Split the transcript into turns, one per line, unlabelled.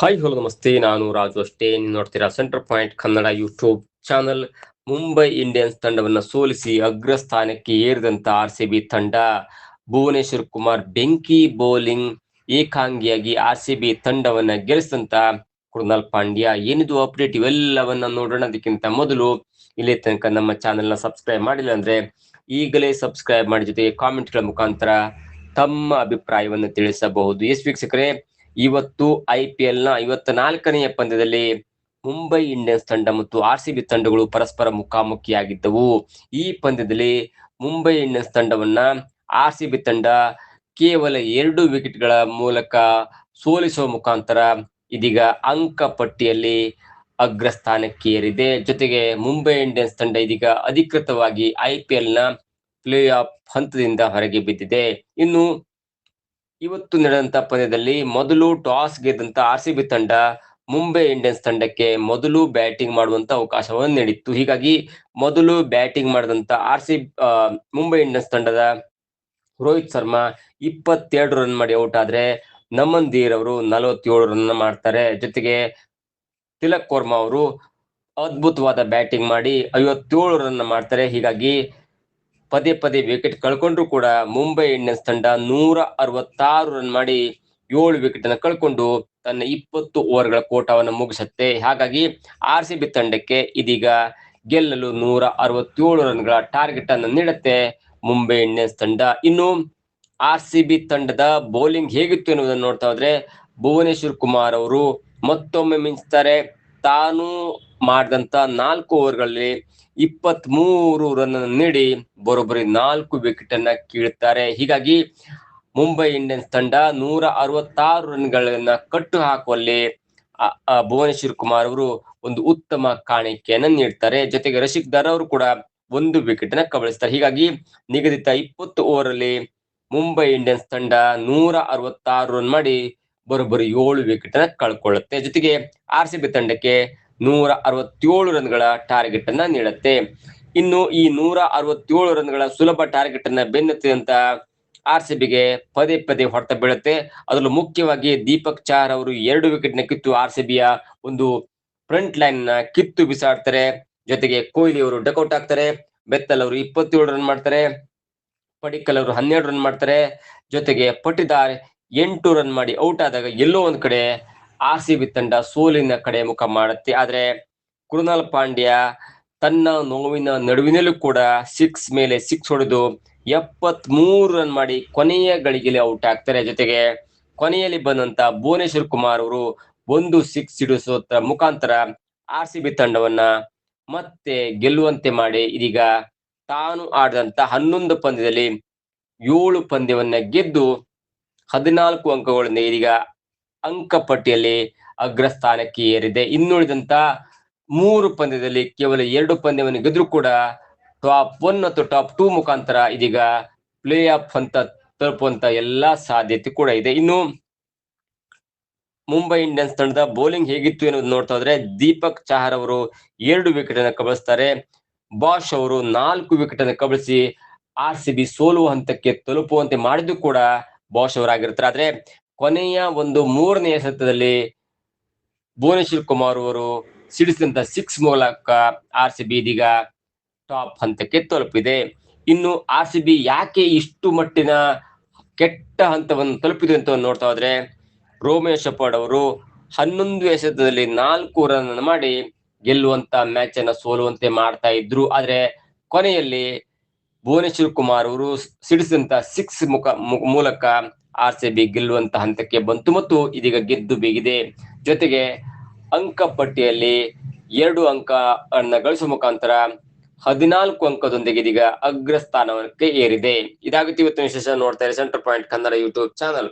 Hi hello ನಮಸ್ತೆ. ನಾನು ರಾಜು ಅಷ್ಟೇ. ನೀವು ನೋಡ್ತೀರಾ centre point Kannada YouTube channel. Mumbai Indians ತಂಡವನ್ನ ಸೋಲಿಸಿ ಅಗ್ರ ಸ್ಥಾನಕ್ಕೆ ಏರಿದಂತ ಆರ್ಸಿಬಿ ತಂಡ, ಭುವನೇಶ್ವರ್ ಕುಮಾರ್ ಬೆಂಕಿ ಬೌಲಿಂಗ್ ಏಕಾಂಗಿಯಾಗಿ ಆರ್ಸಿಬಿ ತಂಡವನ್ನ ಗೆಲ್ಲಿಸಿದಂತ ಕೃಣಾಲ್ ಪಾಂಡ್ಯ. ಏನಿದು ಅಪ್ಡೇಟ್, ಇವೆಲ್ಲವನ್ನ ನೋಡೋಣ. ಅದಕ್ಕಿಂತ ಮೊದಲು ಇಲ್ಲಿ ತನಕ ನಮ್ಮ ಚಾನೆಲ್ನ ಸಬ್ಸ್ಕ್ರೈಬ್ ಮಾಡಿಲ್ಲ ಅಂದ್ರೆ ಈಗಲೇ ಸಬ್ಸ್ಕ್ರೈಬ್ ಮಾಡಿ, ಜೊತೆಗೆ ಕಾಮೆಂಟ್ಗಳ ಮುಖಾಂತರ ತಮ್ಮ ಅಭಿಪ್ರಾಯವನ್ನು ತಿಳಿಸಬಹುದು. ಎಸ್ ವೀಕ್ಷಕರೇ, ಇವತ್ತು IPL ನ 54ನೆಯ ಪಂದ್ಯದಲ್ಲಿ ಮುಂಬೈ ಇಂಡಿಯನ್ಸ್ ತಂಡ ಮತ್ತು ಆರ್ಸಿಬಿ ತಂಡಗಳು ಪರಸ್ಪರ ಮುಖಾಮುಖಿಯಾಗಿದ್ದವು. ಈ ಪಂದ್ಯದಲ್ಲಿ ಮುಂಬೈ ಇಂಡಿಯನ್ಸ್ ತಂಡವನ್ನ ಆರ್ಸಿಬಿ ತಂಡ ಕೇವಲ 2 ವಿಕೆಟ್ಗಳ ಮೂಲಕ ಸೋಲಿಸುವ ಮುಖಾಂತರ ಇದೀಗ ಅಂಕ ಪಟ್ಟಿಯಲ್ಲಿ ಅಗ್ರ ಸ್ಥಾನಕ್ಕೆ ಏರಿದೆ. ಜೊತೆಗೆ ಮುಂಬೈ ಇಂಡಿಯನ್ಸ್ ತಂಡ ಇದೀಗ ಅಧಿಕೃತವಾಗಿ IPL ನ ಪ್ಲೇ ಆಫ್ ಹಂತದಿಂದ ಹೊರಗೆ ಬಿದ್ದಿದೆ. ಇನ್ನು ಇವತ್ತು ನಡೆದಂತ ಪಂದ್ಯದಲ್ಲಿ ಮೊದಲು ಟಾಸ್ ಗೆದ್ದಂತ ಆರ್ಸಿಬಿ ತಂಡ ಮುಂಬೈ ಇಂಡಿಯನ್ಸ್ ತಂಡಕ್ಕೆ ಮೊದಲು ಬ್ಯಾಟಿಂಗ್ ಮಾಡುವಂತ ಅವಕಾಶವನ್ನು ನೀಡಿತ್ತು. ಹೀಗಾಗಿ ಮೊದಲು ಬ್ಯಾಟಿಂಗ್ ಮಾಡಿದಂತ ಮುಂಬೈ ಇಂಡಿಯನ್ಸ್ ತಂಡದ ರೋಹಿತ್ ಶರ್ಮಾ 22 ರನ್ ಮಾಡಿ ಔಟ್ ಆದ್ರೆ, ನಮನ್ ಧೀರ್ ಅವರು 47 ರನ್ ಮಾಡ್ತಾರೆ. ಜೊತೆಗೆ ತಿಲಕ್ ವರ್ಮಾ ಅವರು ಅದ್ಭುತವಾದ ಬ್ಯಾಟಿಂಗ್ ಮಾಡಿ 57 ರನ್ ಮಾಡ್ತಾರೆ. ಹೀಗಾಗಿ ಪದೇ ಪದೇ ವಿಕೆಟ್ ಕಳ್ಕೊಂಡ್ರು ಕೂಡ ಮುಂಬೈ ಇಂಡಿಯನ್ಸ್ ತಂಡ 166 ರನ್ ಮಾಡಿ 7 ವಿಕೆಟ್ ಅನ್ನು ಕಳ್ಕೊಂಡು ತನ್ನ 20 ಓವರ್ಗಳ ಕೋಟವನ್ನು ಮುಗಿಸುತ್ತೆ. ಹಾಗಾಗಿ ಆರ್ಸಿಬಿ ತಂಡಕ್ಕೆ ಇದೀಗ ಗೆಲ್ಲಲು 167 ರನ್ಗಳ ಟಾರ್ಗೆಟ್ ಅನ್ನು ನೀಡುತ್ತೆ ಮುಂಬೈ ಇಂಡಿಯನ್ಸ್ ತಂಡ. ಇನ್ನು ಆರ್ಸಿಬಿ ತಂಡದ ಬೌಲಿಂಗ್ ಹೇಗಿತ್ತು ಎನ್ನುವುದನ್ನು ನೋಡ್ತಾ ಹೋದ್ರೆ, ಭುವನೇಶ್ವರ್ ಕುಮಾರ್ ಅವರು ಮತ್ತೊಮ್ಮೆ ಮಿಂಚ್ತಾರೆ. ತಾನು ಮಾಡಿದಂತ 4 ಓವರ್ಗಳಲ್ಲಿ 23 ರನ್ ಅನ್ನು ನೀಡಿ ಬರೋಬ್ಬರಿ 4 ವಿಕೆಟ್ ಅನ್ನ ಕೀಳುತ್ತಾರೆ. ಹೀಗಾಗಿ ಮುಂಬೈ ಇಂಡಿಯನ್ಸ್ ತಂಡ 166 ರನ್ಗಳನ್ನ ಕಟ್ಟು ಹಾಕುವಲ್ಲಿ ಭುವನೇಶ್ವರ್ ಕುಮಾರ್ ಅವರು ಒಂದು ಉತ್ತಮ ಕಾಣಿಕೆಯನ್ನ ನೀಡ್ತಾರೆ. ಜೊತೆಗೆ ರಶೀಕ್ ದರ್ ಅವರು ಕೂಡ 1 ವಿಕೆಟ್ ಅನ್ನ ಕಬಳಿಸ್ತಾರೆ. ಹೀಗಾಗಿ ನಿಗದಿತ 20 ಓವರ್ ಅಲ್ಲಿ ಮುಂಬೈ ಇಂಡಿಯನ್ಸ್ ತಂಡ 166 ರನ್ ಮಾಡಿ ಬರೋಬ್ಬರಿ 7 ವಿಕೆಟ್ ಅನ್ನ ಕಳ್ಕೊಳ್ಳುತ್ತೆ. ಜೊತೆಗೆ ಆರ್ಸಿಬಿ ತಂಡಕ್ಕೆ 167 ರನ್ಗಳ ಟಾರ್ಗೆಟ್ ಅನ್ನ ನೀಡುತ್ತೆ. ಇನ್ನು ಈ 167 ರನ್ಗಳ ಸುಲಭ ಟಾರ್ಗೆಟ್ ಅನ್ನ ಬೆನ್ನತ್ತಿದಂತ ಆರ್ಸಿಬಿಗೆ ಪದೇ ಪದೇ ಹೊಡೆತ ಬೀಳುತ್ತೆ. ಅದರಲ್ಲೂ ಮುಖ್ಯವಾಗಿ ದೀಪಕ್ ಚಾಹರ್ ಅವರು 2 ವಿಕೆಟ್ ನ ಕಿತ್ತು ಆರ್ಸಿಬಿಯ ಒಂದು ಫ್ರಂಟ್ ಲೈನ್ ನ ಕಿತ್ತು ಬಿಸಾಡ್ತಾರೆ. ಜೊತೆಗೆ ಕೊಹ್ಲಿ ಅವರು ಡಕ್ಔಟ್ ಆಗ್ತಾರೆ. ಬೆತ್ತಲ್ ಅವರು 27 ರನ್ ಮಾಡ್ತಾರೆ. ಪಡಿಕ್ಕಲ್ ಅವರು 12 ರನ್ ಮಾಡ್ತಾರೆ. ಜೊತೆಗೆ ಪಟಿದಾರ್ 8 ರನ್ ಮಾಡಿ ಔಟ್ ಆದಾಗ ಎಲ್ಲೋ ಒಂದ್ ಕಡೆ ಆರ್ಸಿಬಿ ತಂಡ ಸೋಲಿನ ಕಡೆ ಮುಖ ಮಾಡುತ್ತೆ. ಆದ್ರೆ ಕೃಣಾಲ್ ಪಾಂಡ್ಯ ತನ್ನ ನೋವಿನ ನಡುವಿನಲ್ಲೂ ಕೂಡ 6 ಮೇಲೆ 6 ಹೊಡೆದು 73 ರನ್ ಮಾಡಿ ಕೊನೆಯ ಗಳಿಗೆಯಲ್ಲಿ ಔಟ್ ಆಗ್ತಾರೆ. ಜೊತೆಗೆ ಕೊನೆಯಲ್ಲಿ ಬಂದಂತ ಭುವನೇಶ್ವರ್ ಕುಮಾರ್ ಅವರು 1 6 ಸಿಡಿಸೋದ್ರ ಮುಖಾಂತರ ಆರ್ಸಿಬಿ ತಂಡವನ್ನ ಮತ್ತೆ ಗೆಲ್ಲುವಂತೆ ಮಾಡಿ ಇದೀಗ ತಾನು ಆಡಿದಂತ 11 ಪಂದ್ಯದಲ್ಲಿ 7 ಪಂದ್ಯವನ್ನ ಗೆದ್ದು 14 ಅಂಕಗಳಿಂದ ಇದೀಗ ಅಂಕ ಪಟ್ಟಿಯಲ್ಲಿ ಅಗ್ರ ಸ್ಥಾನಕ್ಕೆ ಏರಿದೆ. ಇನ್ನುಳಿದಂತ 3 ಪಂದ್ಯದಲ್ಲಿ ಕೇವಲ 2 ಪಂದ್ಯವನ್ನು ಗೆದ್ರೂ ಕೂಡ ಟಾಪ್ 1 ಮತ್ತು ಟಾಪ್ 2 ಮುಖಾಂತರ ಇದೀಗ ಪ್ಲೇ ಆಫ್ ಹಂತ ತಲುಪುವಂತ ಎಲ್ಲಾ ಸಾಧ್ಯತೆ ಕೂಡ ಇದೆ. ಇನ್ನು ಮುಂಬೈ ಇಂಡಿಯನ್ಸ್ ತಂಡದ ಬೌಲಿಂಗ್ ಹೇಗಿತ್ತು ಎನ್ನುವುದು ನೋಡ್ತಾ ಹೋದ್ರೆ, ದೀಪಕ್ ಚಾಹರ್ ಅವರು 2 ವಿಕೆಟ್ ಅನ್ನು ಕಬಳಿಸ್ತಾರೆ. ಬಾಷ್ ಅವರು 4 ವಿಕೆಟ್ ಅನ್ನು ಕಬಳಿಸಿ ಆರ್ಸಿಬಿ ಸೋಲುವ ಹಂತಕ್ಕೆ ತಲುಪುವಂತೆ ಮಾಡಿದ್ದು ಕೂಡ ಬಾಷ್ ಅವರಾಗಿರ್ತಾರೆ. ಆದ್ರೆ ಕೊನೆಯ ಒಂದು 3ನೇ ಎಸೆತದಲ್ಲಿ ಭುವನೇಶ್ವರ್ ಕುಮಾರ್ ಅವರು ಸಿಡಿಸಿದಂತ 6 ಮೂಲಕ ಆರ್ಸಿಬಿ ಇದೀಗ ಟಾಪ್ ಹಂತಕ್ಕೆ ತಲುಪಿದೆ. ಇನ್ನು ಆರ್ಸಿಬಿ ಯಾಕೆ ಇಷ್ಟು ಮಟ್ಟಿನ ಕೆಟ್ಟ ಹಂತವನ್ನು ತಲುಪಿದೆ ಅಂತ ನೋಡ್ತಾ ಹೋದ್ರೆ, ರೋಮಿಯೋ ಶೆಪರ್ಡ್ ಅವರು 11 ಎಸೆತದಲ್ಲಿ 4 ರನ್ ಮಾಡಿ ಗೆಲ್ಲುವಂತ ಮ್ಯಾಚ್ ಅನ್ನ ಸೋಲುವಂತೆ ಮಾಡ್ತಾ ಇದ್ರು. ಆದ್ರೆ ಕೊನೆಯಲ್ಲಿ ಭುವನೇಶ್ವರ್ ಕುಮಾರ್ ಅವರು ಸಿಡಿಸಿದಂತ 6 ಮೂಲಕ ಆರ್ಸಿಬಿ ಗೆಲ್ಲುವಂತ ಹಂತಕ್ಕೆ ಬಂತು ಮತ್ತು ಇದೀಗ ಗೆದ್ದು ಬೀಗಿದೆ. ಜೊತೆಗೆ ಅಂಕ ಪಟ್ಟಿಯಲ್ಲಿ 2 ಅಂಕ ಅನ್ನ ಗಳಿಸುವ ಮುಖಾಂತರ 14 ಅಂಕದೊಂದಿಗೆ ಇದೀಗ ಅಗ್ರ ಸ್ಥಾನಕ್ಕೆ ಏರಿದೆ. ಇದಾಗುತ್ತೆ ಇವತ್ತಿನ ವಿಶೇಷ. ನೋಡ್ತಾ ಇರಿ centre point Kannada YouTube channel.